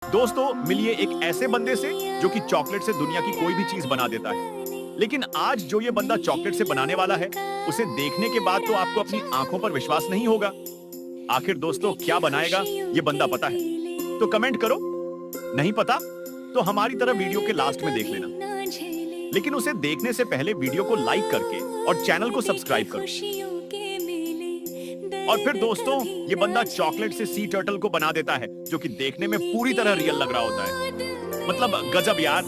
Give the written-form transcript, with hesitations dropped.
दोस्तों मिलिए एक ऐसे बंदे से जो कि चॉकलेट से दुनिया की कोई भी चीज बना देता है। लेकिन आज जो ये बंदा चॉकलेट से बनाने वाला है, उसे देखने के बाद तो आपको अपनी आंखों पर विश्वास नहीं होगा। आखिर दोस्तों क्या बनाएगा ये बंदा पता है? तो कमेंट करो। नहीं पता तो हमारी तरह वीडियो के लास्ट में देख लेना। लेकिन उसे देखने से पहले वीडियो को लाइक करके और चैनल को सब्सक्राइब करो। और फिर दोस्तों ये बंदा चॉकलेट से सी टर्टल को बना देता है, जो कि देखने में पूरी तरह रियल लग रहा होता है। मतलब गजब यार।